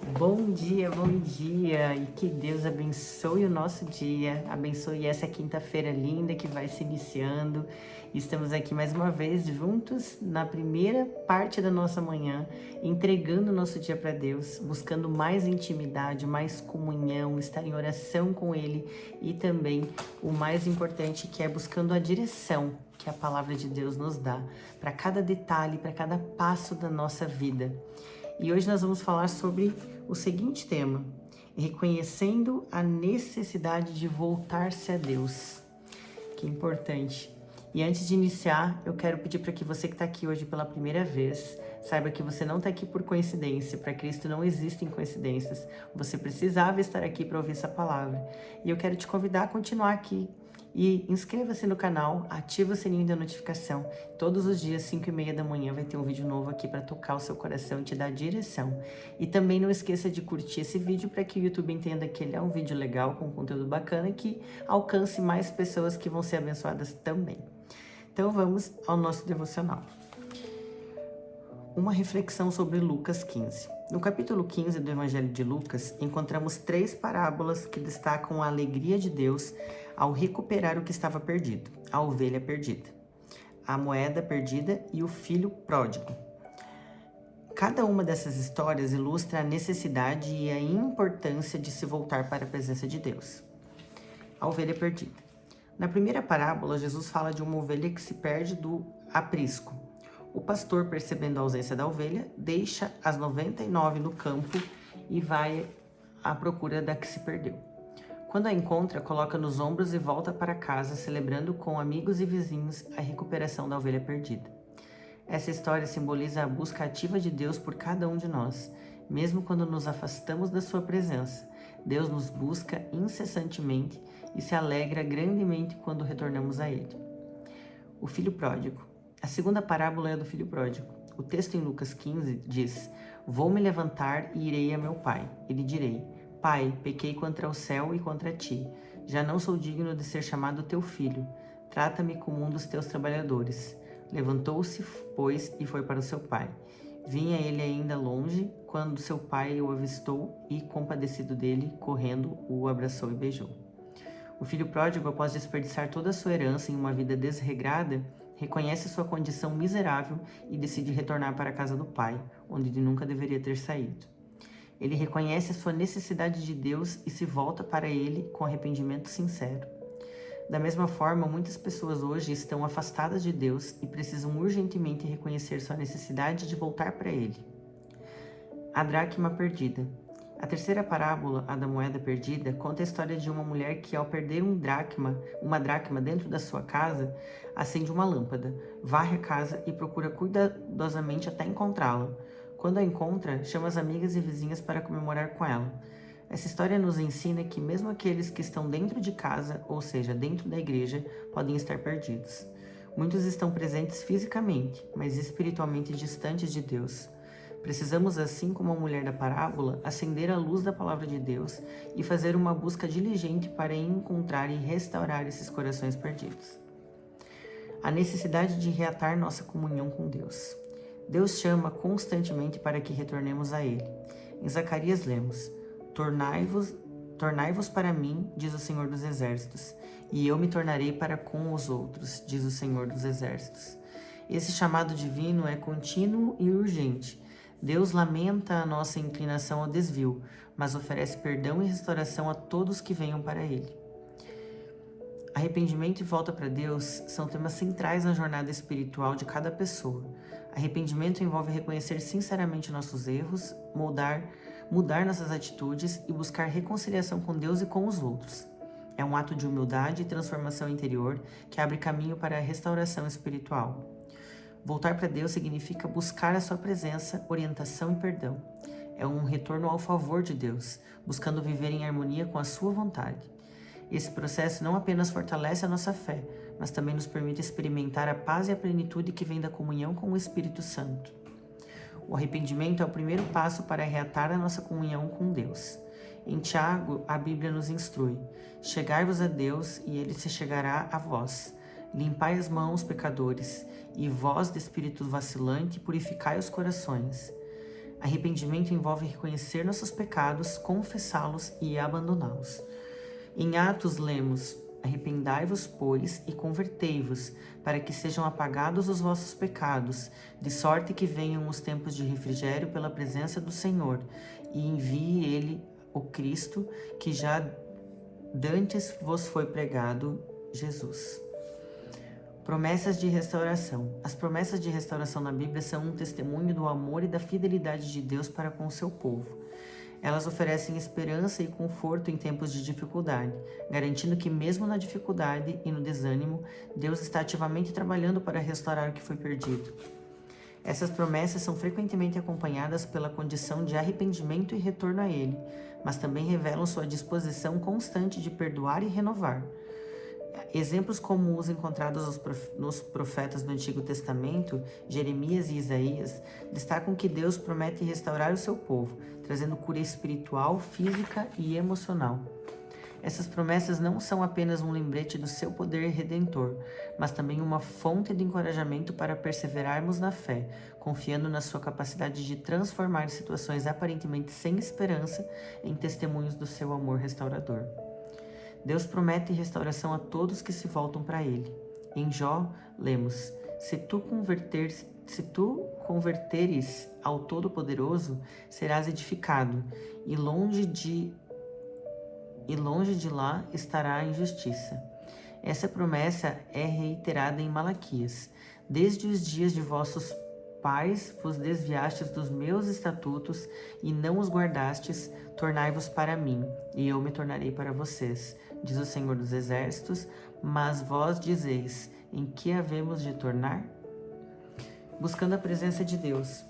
Bom dia, e que Deus abençoe o nosso dia, abençoe essa quinta-feira linda que vai se iniciando. Estamos aqui mais uma vez juntos na primeira parte da nossa manhã, entregando o nosso dia para Deus, buscando mais intimidade, mais comunhão, estar em oração com Ele e também o mais importante que é buscando a direção que a palavra de Deus nos dá para cada detalhe, para cada passo da nossa vida. E hoje nós vamos falar sobre o seguinte tema: reconhecendo a necessidade de voltar-se a Deus. Que importante. E antes de iniciar, eu quero pedir para que você que está aqui hoje pela primeira vez, saiba que você não está aqui por coincidência. Para Cristo não existem coincidências. Você precisava estar aqui para ouvir essa palavra. E eu quero te convidar a continuar aqui. E inscreva-se no canal, ativa o sininho da notificação. Todos os dias, 5h30 da manhã, vai ter um vídeo novo aqui para tocar o seu coração e te dar direção. E também não esqueça de curtir esse vídeo para que o YouTube entenda que ele é um vídeo legal, com conteúdo bacana e que alcance mais pessoas que vão ser abençoadas também. Então vamos ao nosso devocional. Uma reflexão sobre Lucas 15. No capítulo 15 do Evangelho de Lucas, encontramos 3 parábolas que destacam a alegria de Deus ao recuperar o que estava perdido: a ovelha perdida, a moeda perdida e o filho pródigo. Cada uma dessas histórias ilustra a necessidade e a importância de se voltar para a presença de Deus. A ovelha perdida. Na primeira parábola, Jesus fala de uma ovelha que se perde do aprisco. O pastor, percebendo a ausência da ovelha, deixa as 99 no campo e vai à procura da que se perdeu. Quando a encontra, coloca nos ombros e volta para casa, celebrando com amigos e vizinhos a recuperação da ovelha perdida. Essa história simboliza a busca ativa de Deus por cada um de nós. Mesmo quando nos afastamos da sua presença, Deus nos busca incessantemente e se alegra grandemente quando retornamos a Ele. O filho pródigo. A segunda parábola é a do filho pródigo. O texto em Lucas 15 diz: "Vou me levantar e irei a meu pai. E lhe direi: Pai, pequei contra o céu e contra ti. Já não sou digno de ser chamado teu filho. Trata-me como um dos teus trabalhadores." Levantou-se, pois, e foi para o seu pai. Vinha ele ainda longe, quando seu pai o avistou e, compadecido dele, correndo, o abraçou e beijou. O filho pródigo, após desperdiçar toda a sua herança em uma vida desregrada, reconhece sua condição miserável e decide retornar para a casa do pai, onde ele nunca deveria ter saído. Ele reconhece a sua necessidade de Deus e se volta para Ele com arrependimento sincero. Da mesma forma, muitas pessoas hoje estão afastadas de Deus e precisam urgentemente reconhecer sua necessidade de voltar para Ele. A dracma perdida. A terceira parábola, a da moeda perdida, conta a história de uma mulher que, ao perder uma dracma dentro da sua casa, acende uma lâmpada, varre a casa e procura cuidadosamente até encontrá-la. Quando a encontra, chama as amigas e vizinhas para comemorar com ela. Essa história nos ensina que mesmo aqueles que estão dentro de casa, ou seja, dentro da igreja, podem estar perdidos. Muitos estão presentes fisicamente, mas espiritualmente distantes de Deus. Precisamos, assim como a mulher da parábola, acender a luz da palavra de Deus e fazer uma busca diligente para encontrar e restaurar esses corações perdidos. A necessidade de reatar nossa comunhão com Deus. Deus chama constantemente para que retornemos a Ele. Em Zacarias lemos: Tornai-vos para mim, diz o Senhor dos Exércitos, e eu me tornarei para com os outros, diz o Senhor dos Exércitos. Esse chamado divino é contínuo e urgente. Deus lamenta a nossa inclinação ao desvio, mas oferece perdão e restauração a todos que venham para Ele. Arrependimento e volta para Deus são temas centrais na jornada espiritual de cada pessoa. Arrependimento envolve reconhecer sinceramente nossos erros, mudar nossas atitudes e buscar reconciliação com Deus e com os outros. É um ato de humildade e transformação interior que abre caminho para a restauração espiritual. Voltar para Deus significa buscar a sua presença, orientação e perdão. É um retorno ao favor de Deus, buscando viver em harmonia com a sua vontade. Esse processo não apenas fortalece a nossa fé, mas também nos permite experimentar a paz e a plenitude que vem da comunhão com o Espírito Santo. O arrependimento é o primeiro passo para reatar a nossa comunhão com Deus. Em Tiago, a Bíblia nos instrui: chegai-vos a Deus e Ele se chegará a vós. Limpai as mãos, pecadores, e vós de espírito vacilante, purificai os corações. Arrependimento envolve reconhecer nossos pecados, confessá-los e abandoná-los. Em Atos lemos: arrependai-vos, pois, e convertei-vos, para que sejam apagados os vossos pecados, de sorte que venham os tempos de refrigério pela presença do Senhor, e envie ele o Cristo, que já dantes vos foi pregado, Jesus. Promessas de restauração. As promessas de restauração na Bíblia são um testemunho do amor e da fidelidade de Deus para com o seu povo. Elas oferecem esperança e conforto em tempos de dificuldade, garantindo que mesmo na dificuldade e no desânimo, Deus está ativamente trabalhando para restaurar o que foi perdido. Essas promessas são frequentemente acompanhadas pela condição de arrependimento e retorno a Ele, mas também revelam sua disposição constante de perdoar e renovar. Exemplos como os encontrados nos profetas do Antigo Testamento, Jeremias e Isaías, destacam que Deus promete restaurar o seu povo, trazendo cura espiritual, física e emocional. Essas promessas não são apenas um lembrete do seu poder redentor, mas também uma fonte de encorajamento para perseverarmos na fé, confiando na sua capacidade de transformar situações aparentemente sem esperança em testemunhos do seu amor restaurador. Deus promete restauração a todos que se voltam para Ele. Em Jó, lemos: Se tu converteres ao Todo-Poderoso, serás edificado, e longe de lá estará a injustiça. Essa promessa é reiterada em Malaquias. Desde os dias de vossos pais vos desviastes dos meus estatutos e não os guardastes, tornai-vos para mim, e eu me tornarei para vocês, diz o Senhor dos Exércitos. Mas vós dizeis: em que havemos de tornar? Buscando a presença de Deus.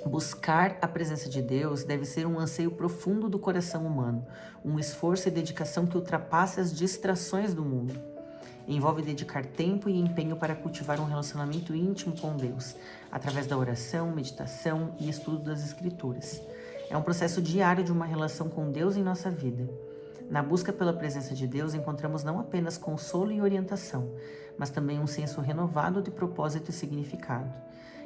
Buscar a presença de Deus deve ser um anseio profundo do coração humano, um esforço e dedicação que ultrapasse as distrações do mundo. Envolve dedicar tempo e empenho para cultivar um relacionamento íntimo com Deus, através da oração, meditação e estudo das Escrituras. É um processo diário de uma relação com Deus em nossa vida. Na busca pela presença de Deus, encontramos não apenas consolo e orientação, mas também um senso renovado de propósito e significado.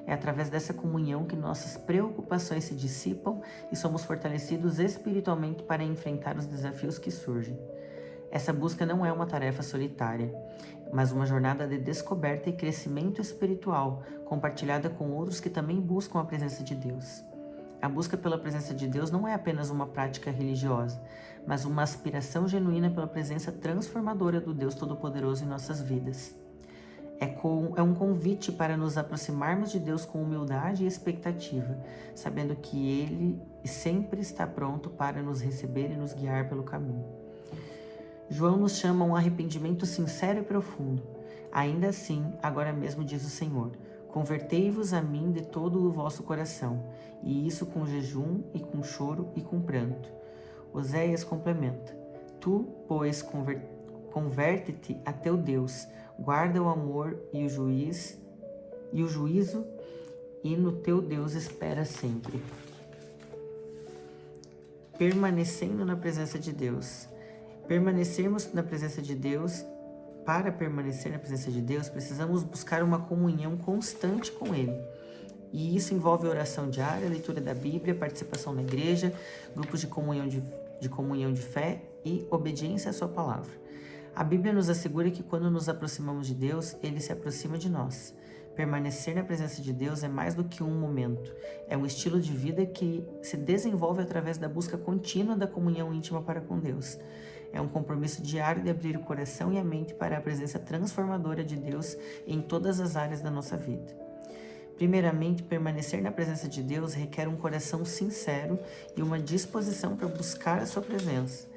É através dessa comunhão que nossas preocupações se dissipam e somos fortalecidos espiritualmente para enfrentar os desafios que surgem. Essa busca não é uma tarefa solitária, mas uma jornada de descoberta e crescimento espiritual, compartilhada com outros que também buscam a presença de Deus. A busca pela presença de Deus não é apenas uma prática religiosa, mas uma aspiração genuína pela presença transformadora do Deus Todo-Poderoso em nossas vidas. É um convite para nos aproximarmos de Deus com humildade e expectativa, sabendo que Ele sempre está pronto para nos receber e nos guiar pelo caminho. João nos chama a um arrependimento sincero e profundo. Ainda assim, agora mesmo diz o Senhor: convertei-vos a mim de todo o vosso coração, e isso com jejum e com choro e com pranto. Oséias complementa: tu, pois, converte-te a teu Deus, guarda o amor e o juízo, e no teu Deus espera sempre. Permanecendo na presença de Deus. Permanecermos na presença de Deus. Para permanecer na presença de Deus, precisamos buscar uma comunhão constante com Ele. E isso envolve oração diária, leitura da Bíblia, participação na igreja, grupos de comunhão de fé e obediência à sua palavra. A Bíblia nos assegura que quando nos aproximamos de Deus, Ele se aproxima de nós. Permanecer na presença de Deus é mais do que um momento. É um estilo de vida que se desenvolve através da busca contínua da comunhão íntima para com Deus. É um compromisso diário de abrir o coração e a mente para a presença transformadora de Deus em todas as áreas da nossa vida. Primeiramente, permanecer na presença de Deus requer um coração sincero e uma disposição para buscar a sua presença.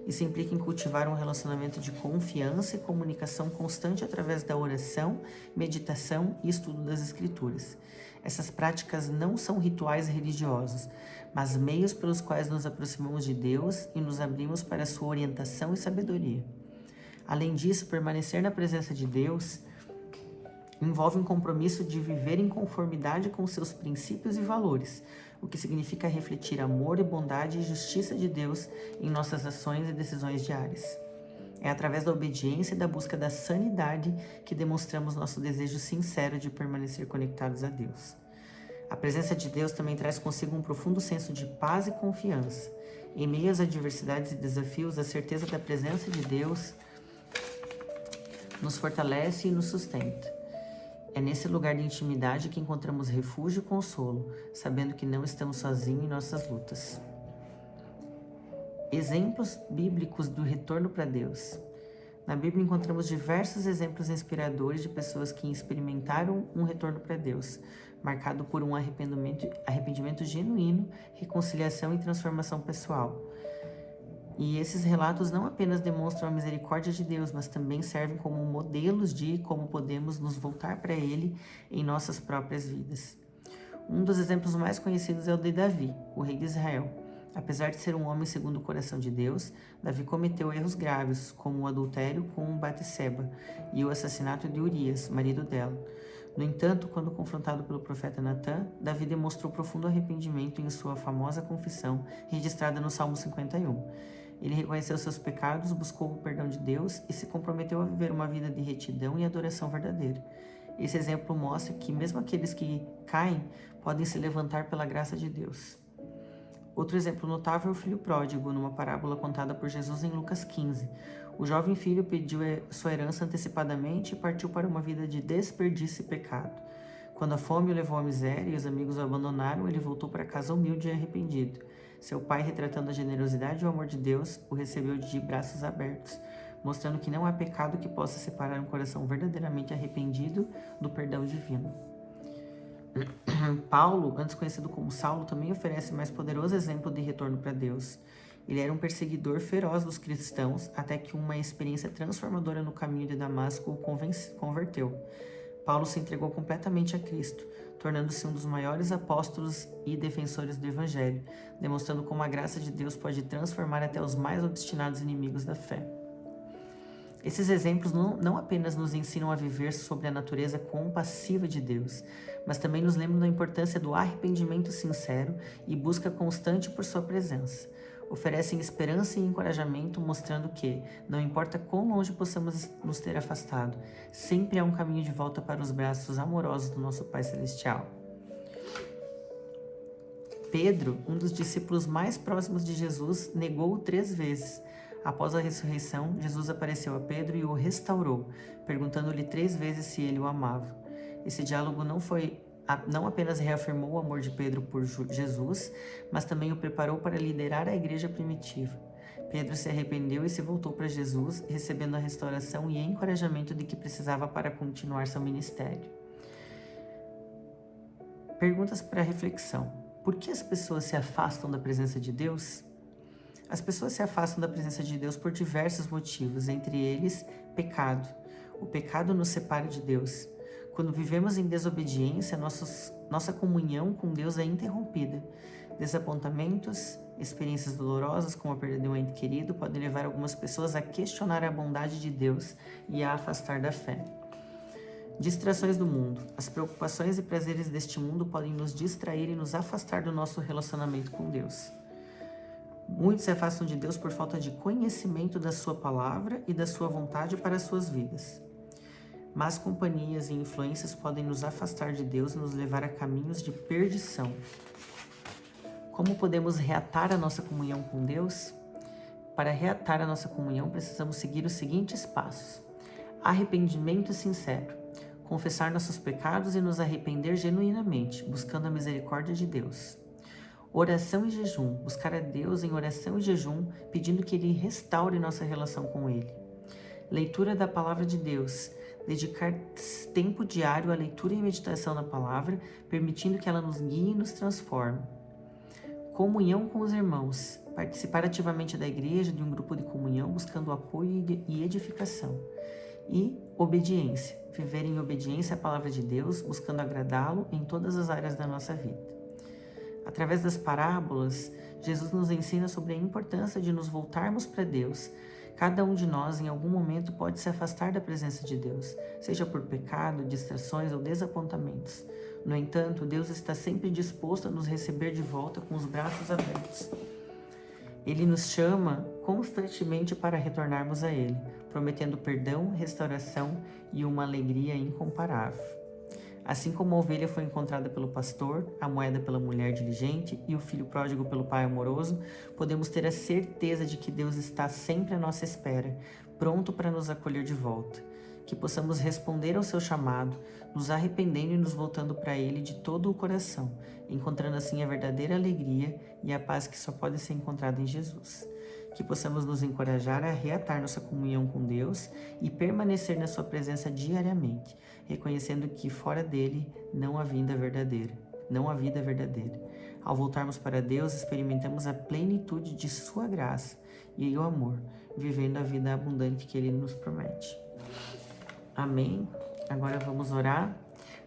Isso implica em cultivar um relacionamento de confiança e comunicação constante através da oração, meditação e estudo das Escrituras. Essas práticas não são rituais religiosos, mas meios pelos quais nos aproximamos de Deus e nos abrimos para a sua orientação e sabedoria. Além disso, permanecer na presença de Deus envolve um compromisso de viver em conformidade com seus princípios e valores, o que significa refletir amor e bondade e justiça de Deus em nossas ações e decisões diárias. É através da obediência e da busca da sanidade que demonstramos nosso desejo sincero de permanecer conectados a Deus. A presença de Deus também traz consigo um profundo senso de paz e confiança. Em meio às adversidades e desafios, a certeza da presença de Deus nos fortalece e nos sustenta. É nesse lugar de intimidade que encontramos refúgio e consolo, sabendo que não estamos sozinhos em nossas lutas. Exemplos bíblicos do retorno para Deus. Na Bíblia encontramos diversos exemplos inspiradores de pessoas que experimentaram um retorno para Deus, marcado por um arrependimento genuíno, reconciliação e transformação pessoal. E esses relatos não apenas demonstram a misericórdia de Deus, mas também servem como modelos de como podemos nos voltar para Ele em nossas próprias vidas. Um dos exemplos mais conhecidos é o de Davi, o rei de Israel. Apesar de ser um homem segundo o coração de Deus, Davi cometeu erros graves, como o adultério com Batseba e o assassinato de Urias, marido dela. No entanto, quando confrontado pelo profeta Natã, Davi demonstrou profundo arrependimento em sua famosa confissão, registrada no Salmo 51. Ele reconheceu seus pecados, buscou o perdão de Deus e se comprometeu a viver uma vida de retidão e adoração verdadeira. Esse exemplo mostra que mesmo aqueles que caem podem se levantar pela graça de Deus. Outro exemplo notável é o filho pródigo, numa parábola contada por Jesus em Lucas 15. O jovem filho pediu sua herança antecipadamente e partiu para uma vida de desperdício e pecado. Quando a fome o levou à miséria e os amigos o abandonaram, ele voltou para casa humilde e arrependido. Seu pai, retratando a generosidade e o amor de Deus, o recebeu de braços abertos, mostrando que não há pecado que possa separar um coração verdadeiramente arrependido do perdão divino. Paulo, antes conhecido como Saulo, também oferece mais poderoso exemplo de retorno para Deus. Ele era um perseguidor feroz dos cristãos, até que uma experiência transformadora no caminho de Damasco o converteu. Paulo se entregou completamente a Cristo, tornando-se um dos maiores apóstolos e defensores do Evangelho, demonstrando como a graça de Deus pode transformar até os mais obstinados inimigos da fé. Esses exemplos não apenas nos ensinam a viver sobre a natureza compassiva de Deus, mas também nos lembram da importância do arrependimento sincero e busca constante por sua presença. Oferecem esperança e encorajamento, mostrando que, não importa quão longe possamos nos ter afastado, sempre há um caminho de volta para os braços amorosos do nosso Pai Celestial. Pedro, um dos discípulos mais próximos de Jesus, negou-o 3 vezes. Após a ressurreição, Jesus apareceu a Pedro e o restaurou, perguntando-lhe 3 vezes se ele o amava. Esse diálogo não apenas reafirmou o amor de Pedro por Jesus, mas também o preparou para liderar a igreja primitiva. Pedro se arrependeu e se voltou para Jesus, recebendo a restauração e encorajamento de que precisava para continuar seu ministério. Perguntas para reflexão. Por que as pessoas se afastam da presença de Deus? As pessoas se afastam da presença de Deus por diversos motivos, entre eles, pecado. O pecado nos separa de Deus. Quando vivemos em desobediência, nossa comunhão com Deus é interrompida. Desapontamentos, experiências dolorosas, como a perda de um ente querido, podem levar algumas pessoas a questionar a bondade de Deus e a afastar da fé. Distrações do mundo. As preocupações e prazeres deste mundo podem nos distrair e nos afastar do nosso relacionamento com Deus. Muitos se afastam de Deus por falta de conhecimento da sua palavra e da sua vontade para as suas vidas. Más companhias e influências podem nos afastar de Deus e nos levar a caminhos de perdição. Como podemos reatar a nossa comunhão com Deus? Para reatar a nossa comunhão, precisamos seguir os seguintes passos. Arrependimento sincero. Confessar nossos pecados e nos arrepender genuinamente, buscando a misericórdia de Deus. Oração e jejum. Buscar a Deus em oração e jejum, pedindo que Ele restaure nossa relação com Ele. Leitura da Palavra de Deus. Dedicar tempo diário à leitura e meditação da Palavra, permitindo que ela nos guie e nos transforme. Comunhão com os irmãos. Participar ativamente da igreja, de um grupo de comunhão, buscando apoio e edificação. E obediência. Viver em obediência à Palavra de Deus, buscando agradá-lo em todas as áreas da nossa vida. Através das parábolas, Jesus nos ensina sobre a importância de nos voltarmos para Deus. Cada um de nós, em algum momento, pode se afastar da presença de Deus, seja por pecado, distrações ou desapontamentos. No entanto, Deus está sempre disposto a nos receber de volta com os braços abertos. Ele nos chama constantemente para retornarmos a Ele, prometendo perdão, restauração e uma alegria incomparável. Assim como a ovelha foi encontrada pelo pastor, a moeda pela mulher diligente e o filho pródigo pelo pai amoroso, podemos ter a certeza de que Deus está sempre à nossa espera, pronto para nos acolher de volta. Que possamos responder ao seu chamado, nos arrependendo e nos voltando para Ele de todo o coração, encontrando assim a verdadeira alegria e a paz que só pode ser encontrada em Jesus. Que possamos nos encorajar a reatar nossa comunhão com Deus e permanecer na sua presença diariamente, reconhecendo que fora dele não há vida verdadeira. Ao voltarmos para Deus, experimentamos a plenitude de sua graça e o amor, vivendo a vida abundante que Ele nos promete. Amém? Agora vamos orar,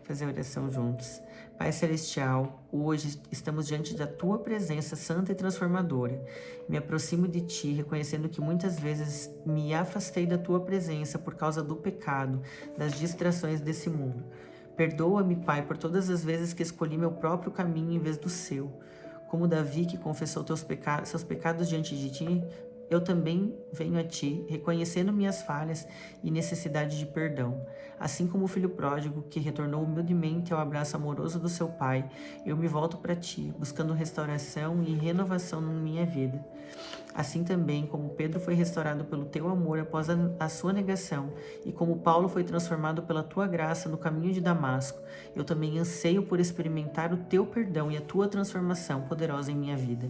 fazer a oração juntos. Pai Celestial, hoje estamos diante da Tua presença santa e transformadora. Me aproximo de Ti, reconhecendo que muitas vezes me afastei da Tua presença por causa do pecado, das distrações desse mundo. Perdoa-me, Pai, por todas as vezes que escolhi meu próprio caminho em vez do Seu. Como Davi, que confessou seus pecados diante de Ti, eu também venho a Ti, reconhecendo minhas falhas e necessidade de perdão. Assim como o filho pródigo, que retornou humildemente ao abraço amoroso do seu pai, eu me volto para Ti, buscando restauração e renovação na minha vida. Assim também como Pedro foi restaurado pelo Teu amor após a sua negação, e como Paulo foi transformado pela Tua graça no caminho de Damasco, eu também anseio por experimentar o Teu perdão e a Tua transformação poderosa em minha vida.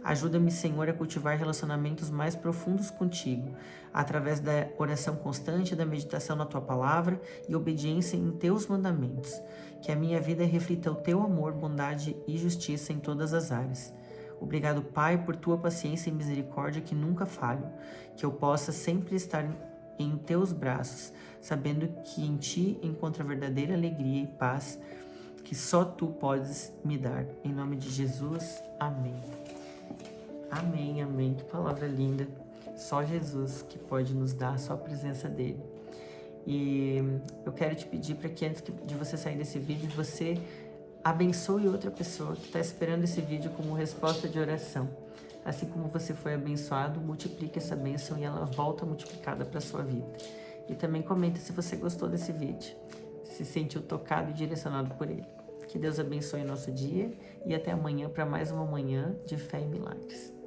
Ajuda-me, Senhor, a cultivar relacionamentos mais profundos contigo, através da oração constante, da meditação na Tua palavra e obediência em Teus mandamentos. Que a minha vida reflita o Teu amor, bondade e justiça em todas as áreas. Obrigado, Pai, por Tua paciência e misericórdia que nunca falham. Que eu possa sempre estar em Teus braços, sabendo que em Ti encontro a verdadeira alegria e paz que só Tu podes me dar. Em nome de Jesus, amém. Amém, amém. Que palavra linda. Só Jesus que pode nos dar, só a presença dele. E eu quero te pedir para que antes de você sair desse vídeo, você abençoe outra pessoa que está esperando esse vídeo como resposta de oração. Assim como você foi abençoado, multiplique essa bênção e ela volta multiplicada para a sua vida. E também comenta se você gostou desse vídeo, se sentiu tocado e direcionado por ele. Que Deus abençoe o nosso dia e até amanhã para mais uma manhã de fé e milagres.